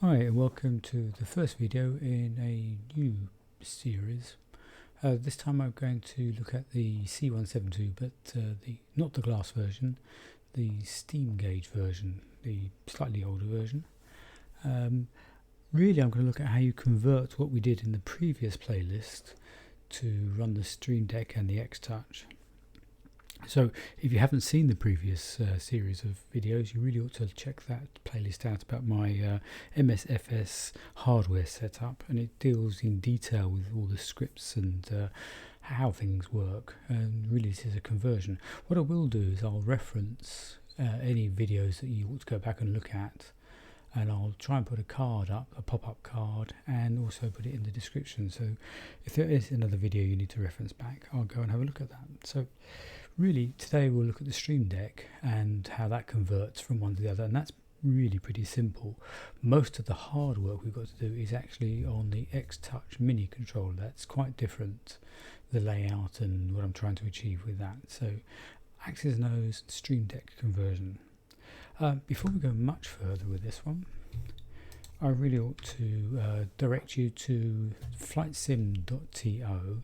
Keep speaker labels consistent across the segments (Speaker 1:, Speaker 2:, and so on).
Speaker 1: Hi and welcome to the first video in a new series. This time I'm going to look at the C172, but not the glass version, the Steam Gauge version, the slightly older version. Really I'm going to look at how you convert what we did in the previous playlist to run the Stream Deck and the X-Touch. So if you haven't seen the previous series of videos, you really ought to check that playlist out about my MSFS hardware setup, and it deals in detail with all the scripts and how things work, and really this is a conversion. What I will do is I'll reference any videos that you ought to go back and look at, and I'll try and put a card up, a pop-up card, and also put it in the description, so if there is another video you need to reference back, I'll go and have a look at that. So really, today we'll look at the Stream Deck and how that converts from one to the other, and that's really pretty simple. Most of the hard work we've got to do is actually on the X-Touch mini controller. That's quite different, the layout and what I'm trying to achieve with that. So, Axis nose, Stream Deck conversion. Before we go much further with this one, I really ought to direct you to Flightsim.to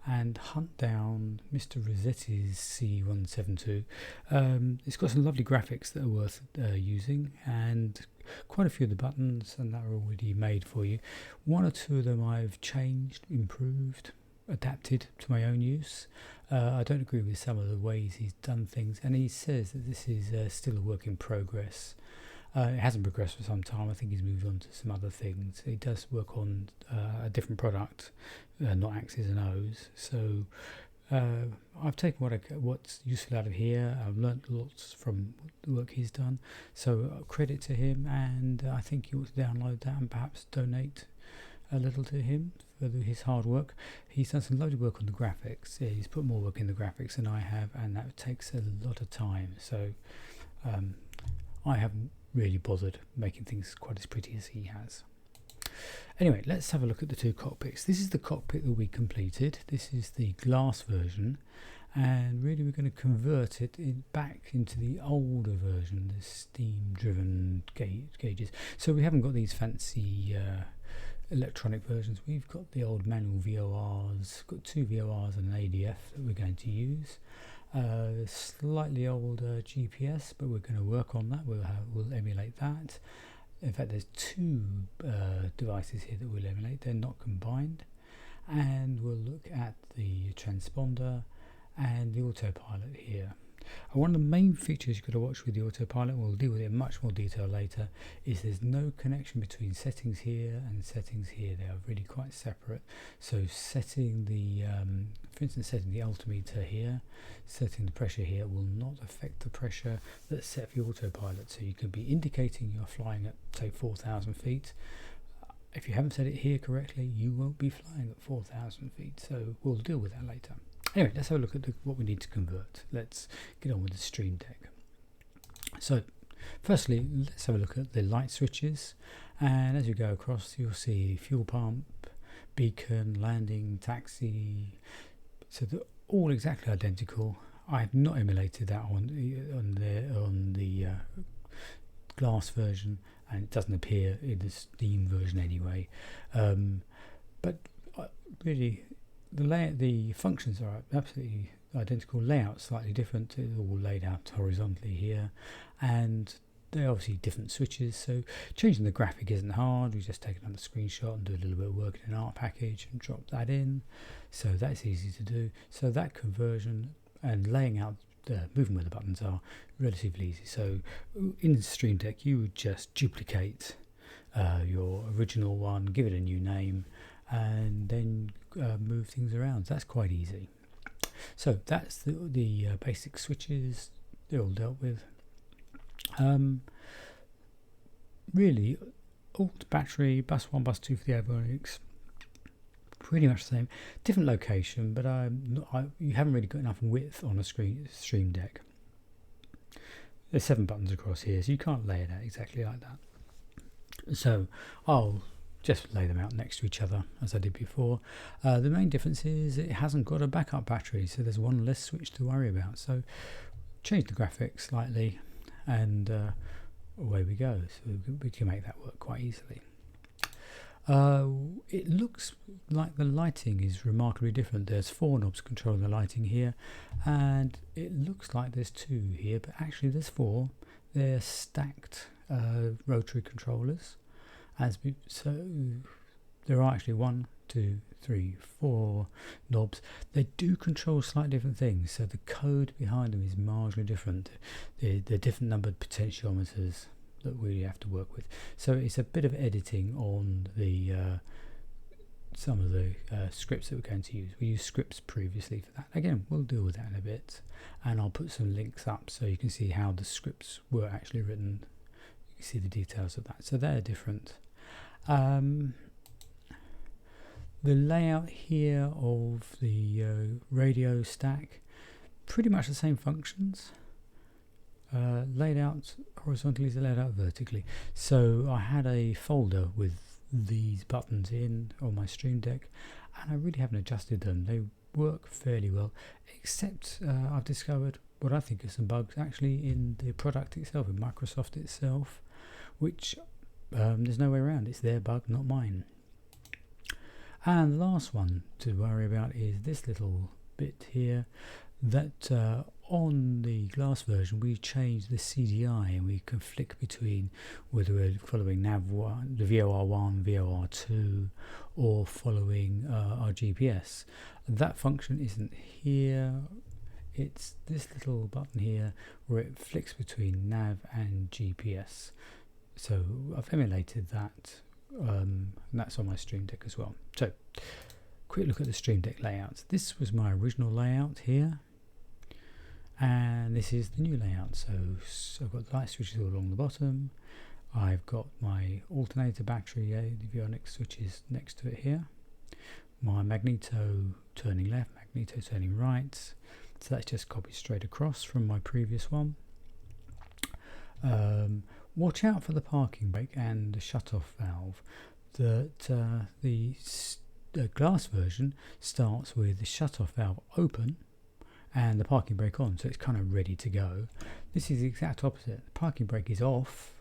Speaker 1: and hunt down Mr. Rossetti's C172. It's got some lovely graphics that are worth using, and quite a few of the buttons and that are already made for you. One or two of them I've changed, improved, adapted to my own use. I don't agree with some of the ways he's done things, and he says that this is still a work in progress. It hasn't progressed for some time. I think he's moved on to some other things. He does work on a different product, not X's and O's. So I've taken what's useful out of here. I've learnt lots from the work he's done. So credit to him, and I think you ought to download that and perhaps donate a little to him for his hard work. He's done some lovely work on the graphics. Yeah, he's put more work in the graphics than I have, and that takes a lot of time. So I haven't really bothered making things quite as pretty as he has. Anyway, let's have a look at the two cockpits. This is the cockpit that we completed. This is the glass version, and really we're going to convert it back into the older version, the steam driven gauges. So we haven't got these fancy electronic versions. We've got the old manual VORs, got two VORs and an ADF that we're going to use. Slightly older GPS, but we're going to work on that. We'll emulate that. In fact, there's two devices here that we'll emulate. They're not combined. And we'll look at the transponder and the autopilot here. One of the main features you've got to watch with the autopilot, we'll deal with it in much more detail later, is there's no connection between settings here and settings here. They are really quite separate. So setting the, for instance, setting the altimeter here, setting the pressure here will not affect the pressure that's set for your autopilot. So you could be indicating you're flying at, say, 4,000 feet. If you haven't set it here correctly, you won't be flying at 4,000 feet. So we'll deal with that later. Anyway, let's have a look at what we need to convert. Let's get on with the Stream Deck. So, firstly, let's have a look at the light switches. And as you go across, you'll see fuel pump, beacon, landing, taxi. So they're all exactly identical. I have not emulated that on the glass version, and it doesn't appear in the Steam version anyway. But really, the functions are absolutely identical. Layout slightly different. It's all laid out horizontally here, and they're obviously different switches. So changing the graphic isn't hard. We just take another screenshot and do a little bit of work in an art package and drop that in. So that's easy to do. So that conversion and laying out moving where the buttons are relatively easy. So in the Stream Deck, you would just duplicate your original one, give it a new name, and then move things around. So that's quite easy. So that's the basic switches. They're all dealt with. Really, alt, battery, bus 1, bus 2 for the avionics, pretty much the same. Different location, but you haven't really got enough width on a Stream Deck. There's 7 buttons across here, so you can't lay it out exactly like that. So I'll just lay them out next to each other as I did before. The main difference is it hasn't got a backup battery, so there's one less switch to worry about. So change the graphics slightly, and away we go. So we can make that work quite easily. It looks like the lighting is remarkably different. There's 4 knobs controlling the lighting here, and it looks like there's 2 here, but actually there's 4. They're stacked rotary controllers, so there are actually 1, 2, 3, 4 knobs. They do control slightly different things, so the code behind them is marginally different. They're different numbered potentiometers that we have to work with, so it's a bit of editing on the some of the scripts that we're going to use. We used scripts previously for that. Again, we'll deal with that in a bit, and I'll put some links up so you can see how the scripts were actually written. You can see the details of that, so they're different. The layout here of the radio stack, pretty much the same functions. Laid out horizontally to laid out vertically. So I had a folder with these buttons in on my Stream Deck, and I really haven't adjusted them. They work fairly well, except I've discovered what I think are some bugs actually in the product itself, in Microsoft itself, which there's no way around. It's their bug, not mine. And the last one to worry about is this little bit here, that on the glass version we changed the CDI, and we can flick between whether we're following nav1, the VOR1, VOR2, or following our GPS. That function isn't here. It's this little button here where it flicks between nav and GPS. So I've emulated that, and that's on my Stream Deck as well. So quick look at the Stream Deck layouts. This was my original layout here, and this is the new layout. So I've got light switches all along the bottom. I've got my alternator battery, the avionics switches next to it here. My Magneto turning left, Magneto turning right. So that's just copied straight across from my previous one. Watch out for the parking brake and the shut-off valve. That the glass version starts with the shut-off valve open and the parking brake on, so it's kind of ready to go. This is the exact opposite. The parking brake is off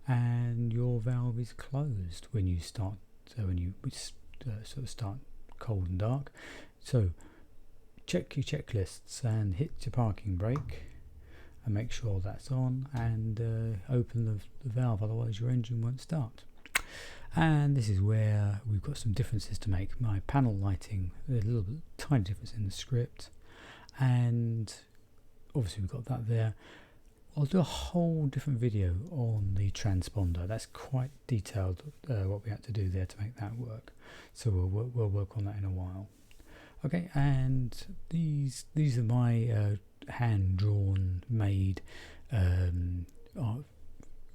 Speaker 1: and your valve is closed when you start. So when you sort of start cold and dark. So check your checklists and hit your parking brake and make sure that's on, and open the valve, otherwise your engine won't start. And this is where we've got some differences to make. My panel lighting, a little bit, tiny difference in the script, and obviously we've got that there. I'll do a whole different video on the transponder. That's quite detailed, what we had to do there to make that work. So we'll work on that in a while. Okay, and these are my hand-drawn, made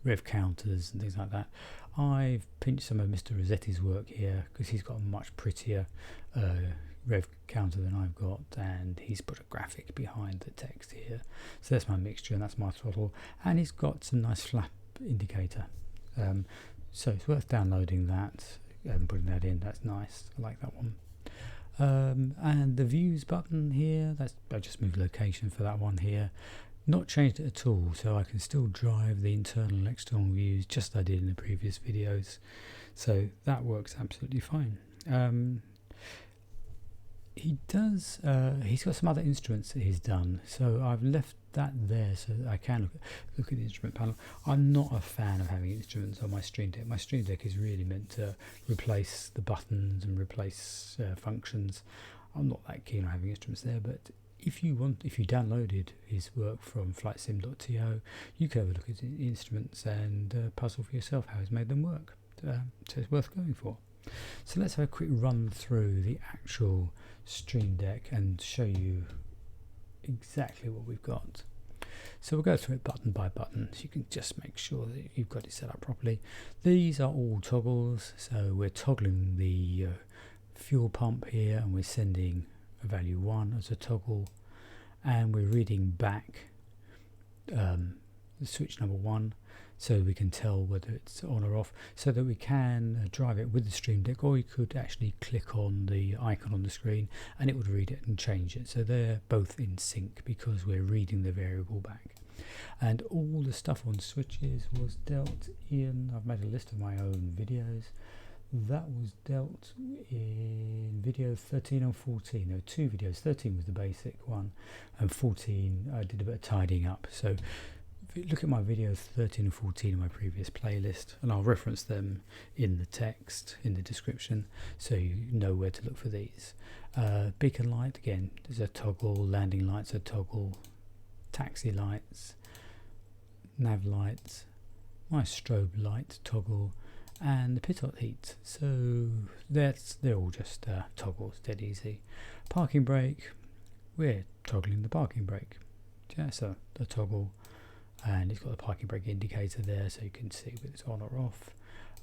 Speaker 1: rev counters and things like that. I've pinched some of Mr. Rossetti's work here because he's got a much prettier rev counter than I've got, and he's put a graphic behind the text here. So that's my mixture and that's my throttle, and he's got some nice flap indicator. So it's worth downloading that and putting that in. That's nice. I like that one. And the views button here, I just moved location for that one here. Not changed it at all, so I can still drive the internal and external views just as I did in the previous videos. So that works absolutely fine. He's got some other instruments that he's done, so I've left that there so that I can look at the instrument panel. I'm not a fan of having instruments on my Stream Deck. My Stream Deck is really meant to replace the buttons and replace functions. I'm not that keen on having instruments there, but if you downloaded his work from Flightsim.to, you can have a look at the instruments and puzzle for yourself how he's made them work. So it's worth going for. So let's have a quick run through the actual Stream Deck and show you exactly what we've got. So we'll go through it button by button so you can just make sure that you've got it set up properly. These are all toggles, so we're toggling the fuel pump here, and we're sending a value 1 as a toggle, and we're reading back the switch number 1 so we can tell whether it's on or off, so that we can drive it with the Stream Deck, or you could actually click on the icon on the screen and it would read it and change it. So they're both in sync because we're reading the variable back. And all the stuff on switches was dealt in, I've made a list of my own videos. That was dealt in video 13 and 14. There were two videos. 13 was the basic one, and 14 I did a bit of tidying up. So if you look at my videos 13 and 14 in my previous playlist, and I'll reference them in the text, in the description, so you know where to look for these. Beacon light, again, there's a toggle. Landing lights a toggle. Taxi lights, nav lights, my strobe light toggle, and the pitot heat. So they're all just toggles, dead easy. Parking brake, we're toggling the parking brake. Just a toggle, and it's got the parking brake indicator there, so you can see whether it's on or off.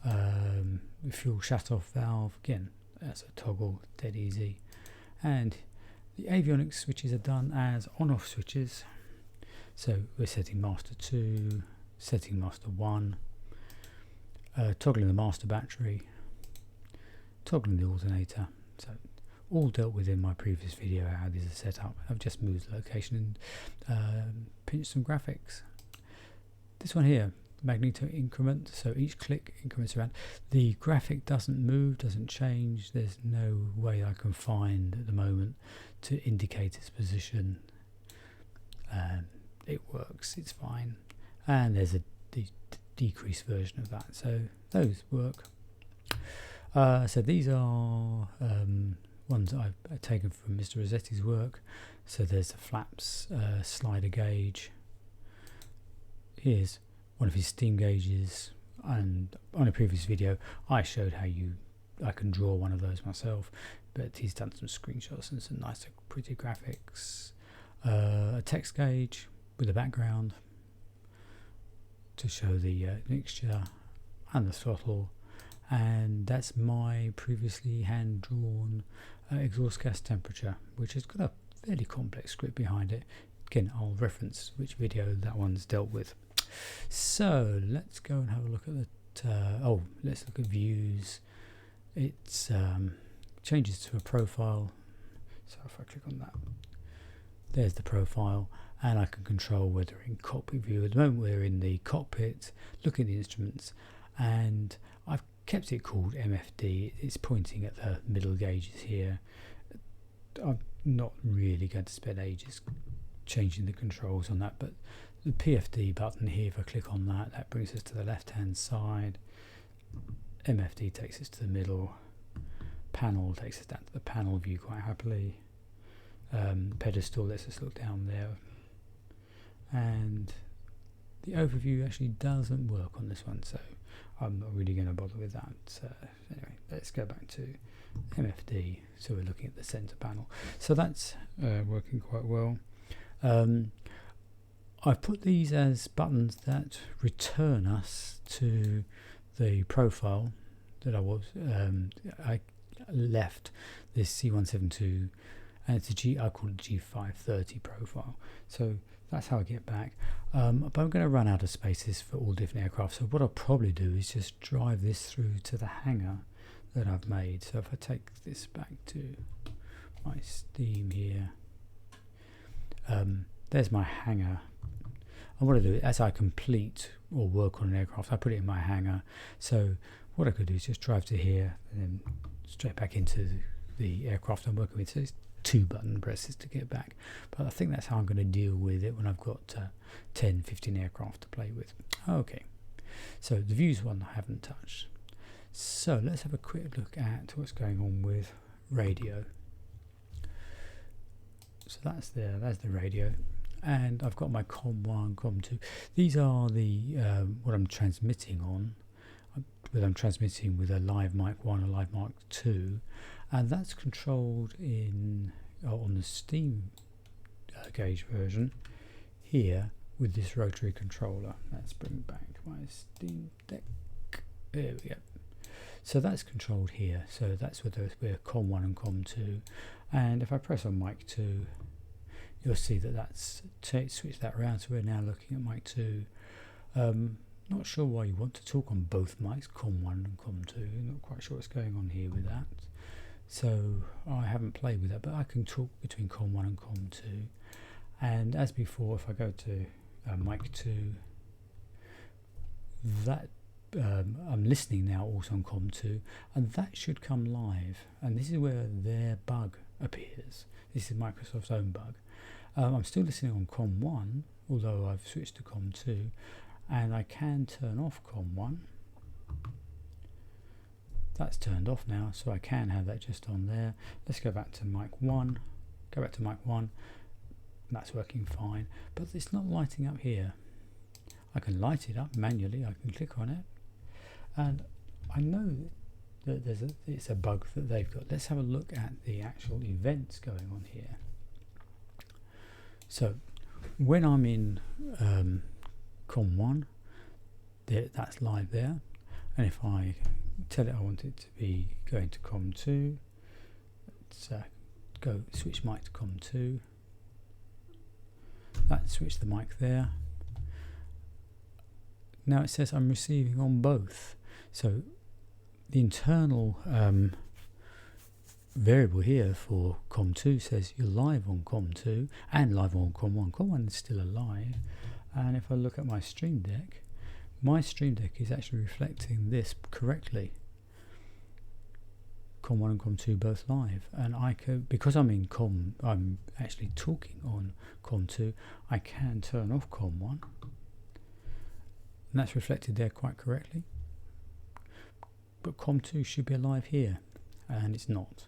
Speaker 1: The fuel shut-off valve, again, that's a toggle, dead easy. And the avionics switches are done as on-off switches. So we're setting master 2, setting master 1. Toggling the master battery, toggling the alternator. So all dealt with in my previous video how these are set up. I've just moved the location and pinched some graphics. This one here, Magneto increment, so each click increments around. The graphic doesn't move, doesn't change. There's no way I can find at the moment to indicate its position. It works, it's fine. And there's a decreased version of that, so those work. So these are ones that I've taken from Mr. Rossetti's work. So there's the flaps slider gauge. Here's one of his steam gauges, and on a previous video I showed how I can draw one of those myself, but he's done some screenshots and some nice pretty graphics. A text gauge with a background to show the mixture and the throttle, and that's my previously hand drawn exhaust gas temperature, which has got a fairly complex script behind it. Again, I'll reference which video that one's dealt with. So let's go and have a look at the let's look at views. It's changes to a profile, so if I click on that, there's the profile, and I can control whether in cockpit view. At the moment we're in the cockpit, look at the instruments, and I've kept it called MFD. It's pointing at the middle gauges here. I'm not really going to spend ages changing the controls on that, but the PFD button here, if I click on that, that brings us to the left hand side. MFD takes us to the middle. Panel takes us down to the panel view quite happily. Pedestal lets us look down there, and the overview actually doesn't work on this one, so I'm not really going to bother with that. So anyway, let's go back to MFD. So we're looking at the center panel, so that's working quite well. I've put these as buttons that return us to the profile that I left this C172, and it's I call it G530 profile. So that's how I get back. But I'm going to run out of spaces for all different aircraft. So what I'll probably do is just drive this through to the hangar that I've made. So if I take this back to my Steam here, there's my hangar. And what I do as I complete or work on an aircraft, I put it in my hangar. So what I could do is just drive to here and then straight back into the aircraft I'm working with. So it's 2 button presses to get back, but I think that's how I'm going to deal with it when I've got 10-15 aircraft to play with. Okay, so the views one I haven't touched. So let's have a quick look at what's going on with radio. So that's there's the radio, and I've got my COM1, COM2. These are the what I'm transmitting on. I'm transmitting with a live mic 1 or live mic 2, and that's controlled in on the Steam Gauge version here with this rotary controller. Let's bring back my Steam Deck. There we go. So that's controlled here. So that's where we're COM1 and COM2, and if I press on mic 2, you'll see that that's switched that around. So we're now looking at mic 2. Not sure why you want to talk on both mics, COM1 and COM2. Not quite sure what's going on here with that. So I haven't played with that, but I can talk between COM1 and COM2. And as before, if I go to mic 2. That I'm listening now also on COM 2, and that should come live, and this is where their bug appears. This is Microsoft's own bug. I'm still listening on COM 1, although I've switched to COM 2, and I can turn off COM 1. That's turned off now, so I can have that just on there. Let's go back to mic 1. Go back to mic 1. That's working fine, but it's not lighting up here. I can light it up manually. I can click on it, and I know that it's a bug that they've got. Let's have a look at the actual events going on here. So when I'm in COM 1, that's live there, and if I tell it I want it to be going to COM 2, let's go switch mic to COM 2. That switch the mic there. Now it says I'm receiving on both. So the internal variable here for COM 2 says you're live on COM 2 and live on COM 1. COM 1 is still alive, and if I look at my Stream Deck is actually reflecting this correctly. COM 1 and COM 2 both live, and I can, because I'm actually talking on COM 2, I can turn off COM 1, and that's reflected there quite correctly. But COM 2 should be alive here, and it's not.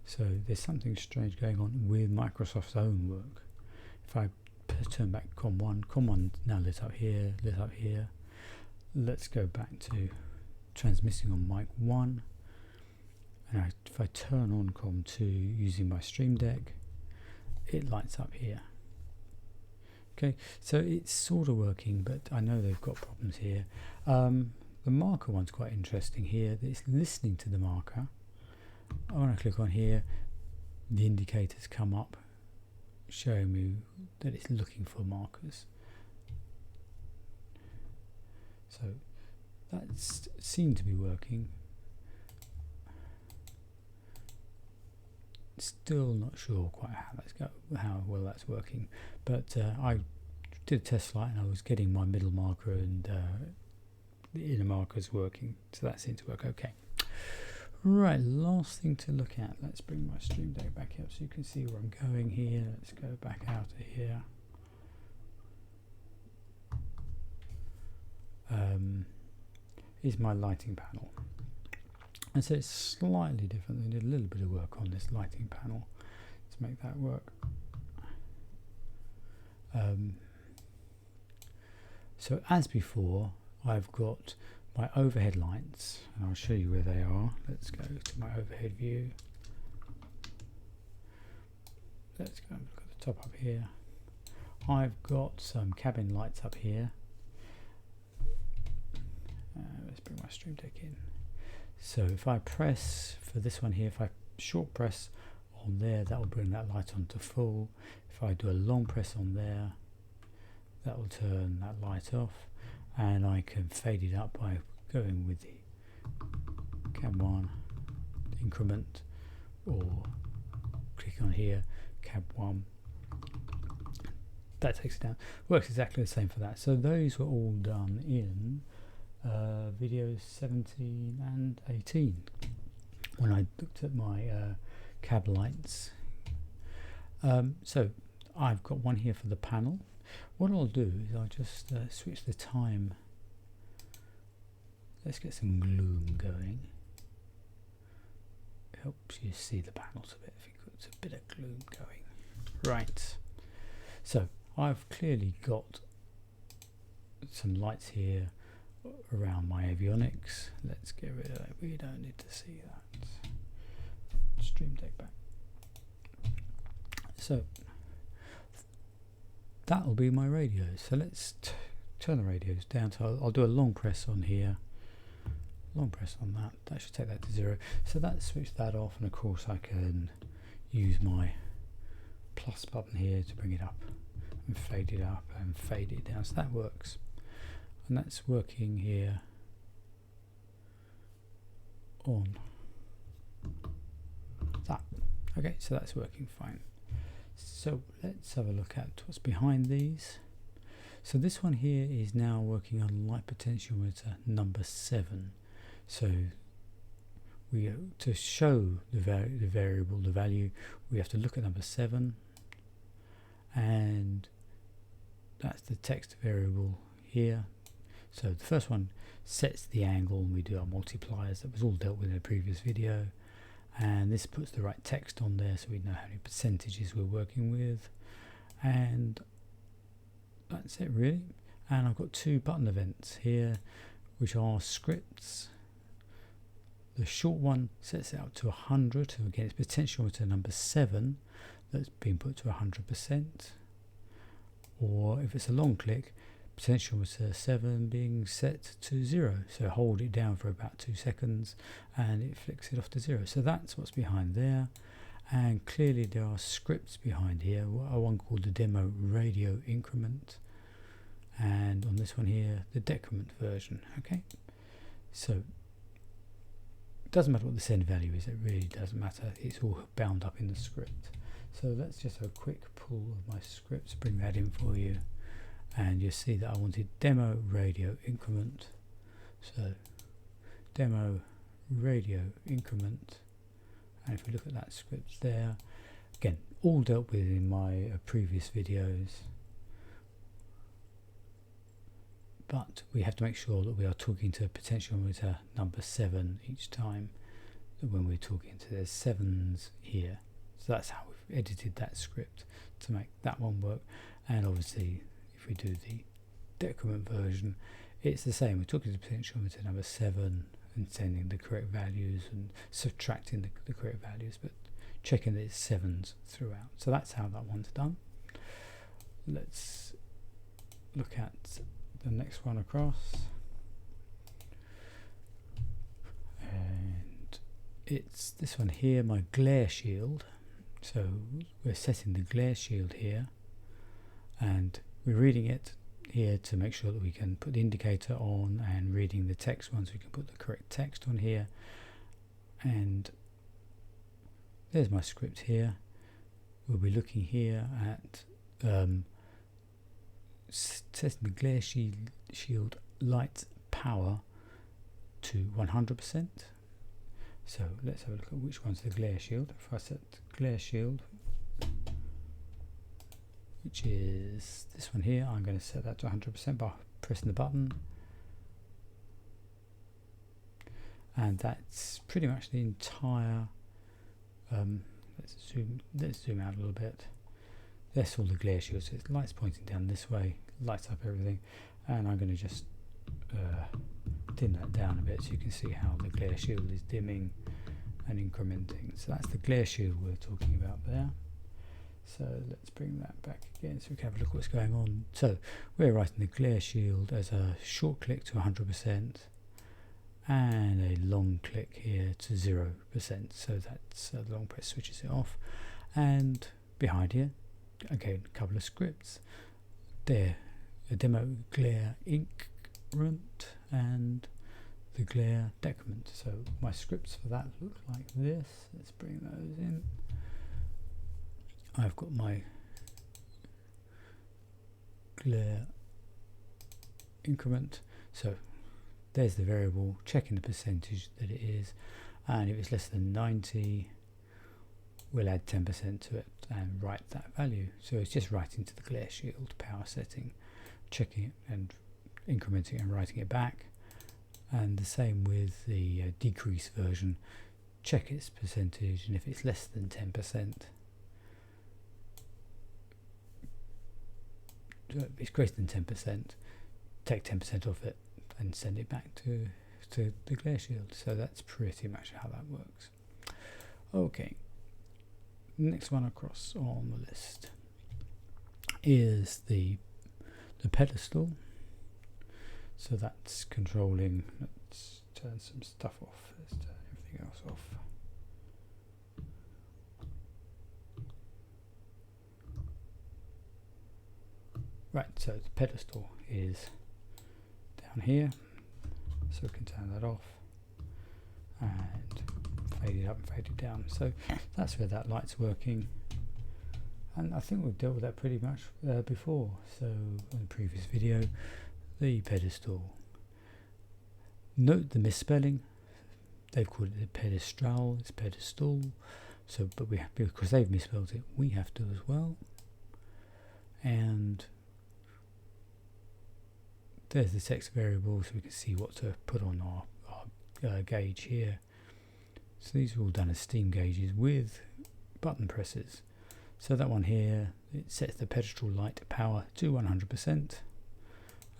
Speaker 1: So there's something strange going on with Microsoft's own work. If I turn back COM 1 now lit up here, lit up here. Let's go back to transmitting on mic 1. And if I turn on COM 2 using my Stream Deck, it lights up here. Okay, so it's sort of working, but I know they've got problems here. The marker one's quite interesting here. It's listening to the marker. When I click on here, the indicators come up showing me that it's looking for markers. So that seemed to be working. Still not sure quite how well that's working, but I did a test flight and I was getting my middle marker and the inner markers working, so that seemed to work okay. Right, last thing to look at. Let's bring my Stream Deck back up so you can see where I'm going here. Let's go back out of here. Is my lighting panel. And so it's slightly different. They did a little bit of work on this lighting panel to make that work. So as before, I've got my overhead lights, and I'll show you where they are. Let's go to my overhead view. Let's go and look at the top up here. I've got some cabin lights up here. Let's bring my Stream Deck in. So if I press for this one here, if I short press on there, that will bring that light on to full. If I do a long press on there, that will turn that light off, and I can fade it up by going with the cab 1 increment, or click on here, cab 1. That takes it down. Works exactly the same for that. So those were all done in videos 17 and 18 when I looked at my cab lights. So I've got one here for the panel. What I'll do is I'll just switch the time. Let's get some gloom going. It helps you see the panels a bit if you've got a bit of gloom going. Right, so I've clearly got some lights here around my avionics. Let's get rid of that. We don't need to see that. Stream Deck back. So that will be my radios. So let's turn the radios down. So I'll do a long press on here. Long press on that. That should take that to 0. So that switched that off, and of course I can use my plus button here to bring it up and fade it up and fade it down. So that works. And that's working here on that. Okay, so that's working fine. So let's have a look at what's behind these. So this one here is now working on light potentiometer number 7. So we to show the variable, the value, we have to look at number 7, and that's the text variable here. So the first one sets the angle, and we do our multipliers. That was all dealt with in a previous video. And this puts the right text on there, so we know how many percentages we're working with. And that's it really. And I've got 2 button events here, which are scripts. The short one sets it up to 100, so again it's potentiometer number 7 that's been put to 100%. Or if it's a long click, potentiometer 7 being set to 0. So hold it down for about 2 seconds and it flicks it off to 0. So that's what's behind there. And clearly there are scripts behind here. One called the demo radio increment, and on this one here the decrement version. Okay, so it doesn't matter what the send value is, it really doesn't matter, it's all bound up in the script. So let's just have a quick pull of my scripts, bring that in for you, and you see that I wanted demo radio increment. So demo radio increment, and if we look at that script there, again all dealt with in my previous videos, but we have to make sure that we are talking to potentiometer number 7 each time when we're talking to, there's 7s here. So that's how we've edited that script to make that one work. And obviously if we do the decrement version, it's the same. We're talking to potentiometer number 7 and sending the correct values and subtracting the correct values, but checking that it's 7s throughout. So that's how that one's done. Let's look at the next one across, and it's this one here, my glare shield. So we're setting the glare shield here, and we're reading it here to make sure that we can put the indicator on, and reading the text once we can put the correct text on here. And there's my script here. We'll be looking here at setting the glare shield light power to 100%. So let's have a look at which one's the glare shield. If I set glare shield, which is this one here, I'm going to set that to 100% by pressing the button, and that's pretty much the entire let's zoom out a little bit. That's all the glare shield, so it's lights pointing down this way, lights up everything, and I'm going to just dim that down a bit so you can see how the glare shield is dimming and incrementing. So that's the glare shield we're talking about there. So let's bring that back again so we can have a look at what's going on. So we're writing the glare shield as a short click to 100% and a long click here to 0%. So that's the long press switches it off. And behind here, again, a couple of scripts. There, a demo glare increment and the glare decrement. So my scripts for that look like this. Let's bring those in. I've got my glare increment. So there's the variable, checking the percentage that it is, and if it's less than 90, we'll add 10% to it and write that value. So it's just writing to the glare shield power setting, checking it and incrementing and writing it back. And the same with the decrease version, check its percentage, and if it's less than 10%, it's greater than 10%, take 10% off it and send it back to the glare shield. So that's pretty much how that works. Okay, next one across on the list is the pedestal. So that's controlling, let's turn some stuff off, let's turn everything else off. Right, so the pedestal is down here, so we can turn that off and fade it up and fade it down. So that's where that light's working. And I think we've dealt with that pretty much before. So in the previous video, the pedestal. Note the misspelling. They've called it the pedestal. It's pedestal. So, but we have, because they've misspelled it, we have to as well. And there's the text variable, so we can see what to put on our gauge here. So these are all done as steam gauges with button presses. So that one here, it sets the pedestal light power to 100%,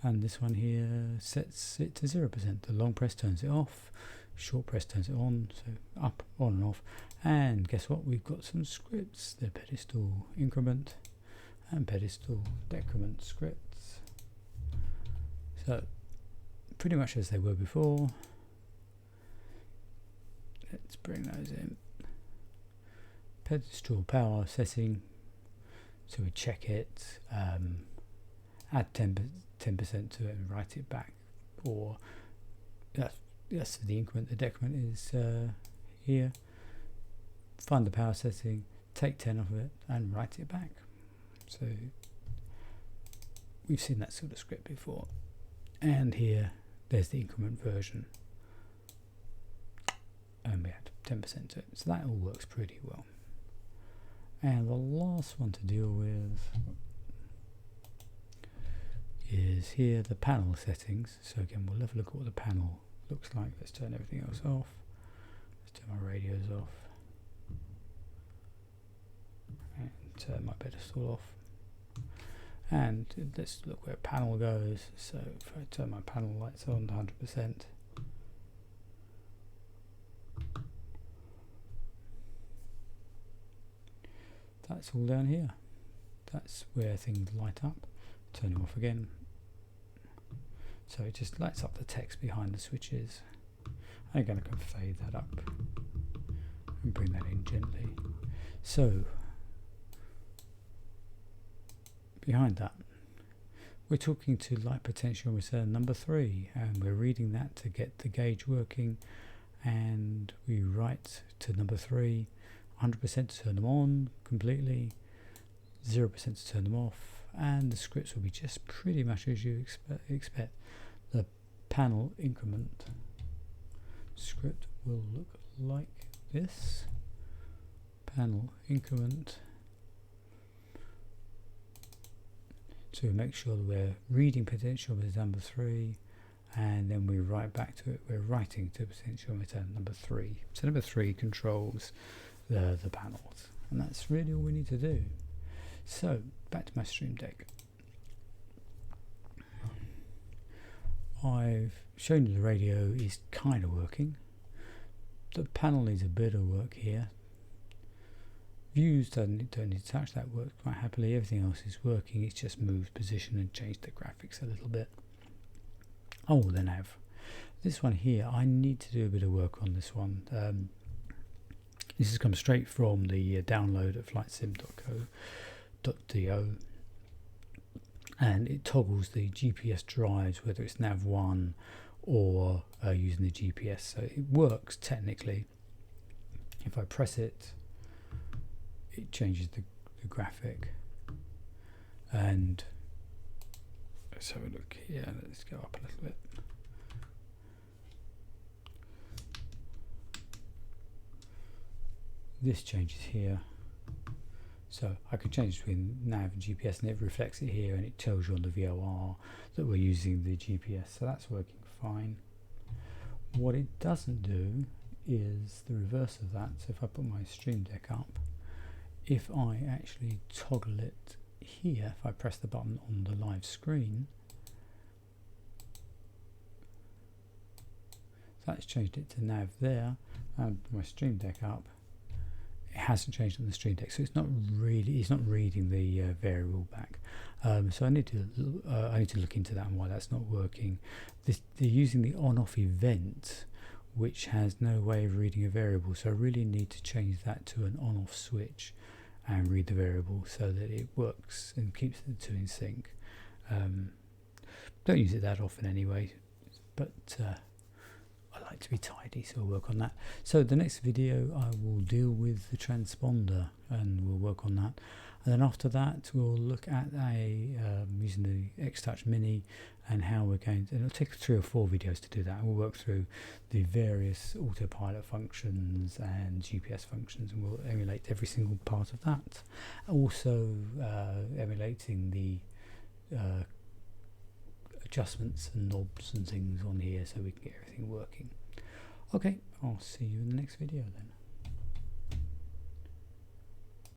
Speaker 1: and this one here sets it to 0%. The long press turns it off, short press turns it on, so up, on and off. And guess what? We've got some scripts, the pedestal increment and pedestal decrement scripts. So pretty much as they were before. Let's bring those in. Pedestal power setting, so we check it, add 10% to it and write it back, or that's the increment. The decrement is here. Find the power setting, take 10 off of it and write it back. So we've seen that sort of script before. And here there's the increment version, and we add 10% to it, so that all works pretty well. And the last one to deal with is here, the panel settings. So again, we'll have a look at what the panel looks like. Let's turn everything else off. Let's turn my radios off and turn my pedestal off. And let's look where panel goes. So if I turn my panel lights on to 100%, that's all down here. That's where things light up. Turn them off again. So it just lights up the text behind the switches. I'm going to fade that up and bring that in gently. So behind that, we're talking to light potentiometer number 3, and we're reading that to get the gauge working, and we write to number 3, 100% to turn them on completely, 0% to turn them off, and the scripts will be just pretty much as you expect. The panel increment script will look like this. Panel increment. So we make sure that we're reading potentiometer number 3, and then we write back to it. We're writing to potentiometer number 3. So number 3 controls the panels, and that's really all we need to do. So back to my Stream Deck. I've shown you the radio is kind of working. The panel needs a bit of work here. Views don't need to touch, that works quite happily. Everything else is working, it's just moved position and changed the graphics a little bit. Oh, the nav. This one here, I need to do a bit of work on this one. This has come straight from the download at Flightsim.to, and it toggles the GPS drives, whether it's nav1 or using the GPS. So it works technically. If I press it, it changes the graphic. And let's have a look here. Let's go up a little bit. This changes here, so I can change between nav and GPS, and it reflects it here, and it tells you on the VOR that we're using the GPS, so that's working fine. What it doesn't do is the reverse of that. So if I put my Stream Deck up, if I actually toggle it here, if I press the button on the live screen, so that's changed it to nav there, and my Stream Deck up, it hasn't changed on the Stream Deck, so it's not reading the variable back. So I need to look into that and why that's not working. They're using the on-off event, which has no way of reading a variable, so I really need to change that to an on-off switch and read the variable so that it works and keeps the two in sync. Don't use it that often anyway, but I like to be tidy, so I'll work on that. So the next video I will deal with the transponder, and we'll work on that. And then after that we'll look at using the X-Touch Mini and how we're going to, it'll take 3 or 4 videos to do that. We'll work through the various autopilot functions and GPS functions, and we'll emulate every single part of that. Also emulating the adjustments and knobs and things on here so we can get everything working. Okay, I'll see you in the next video then.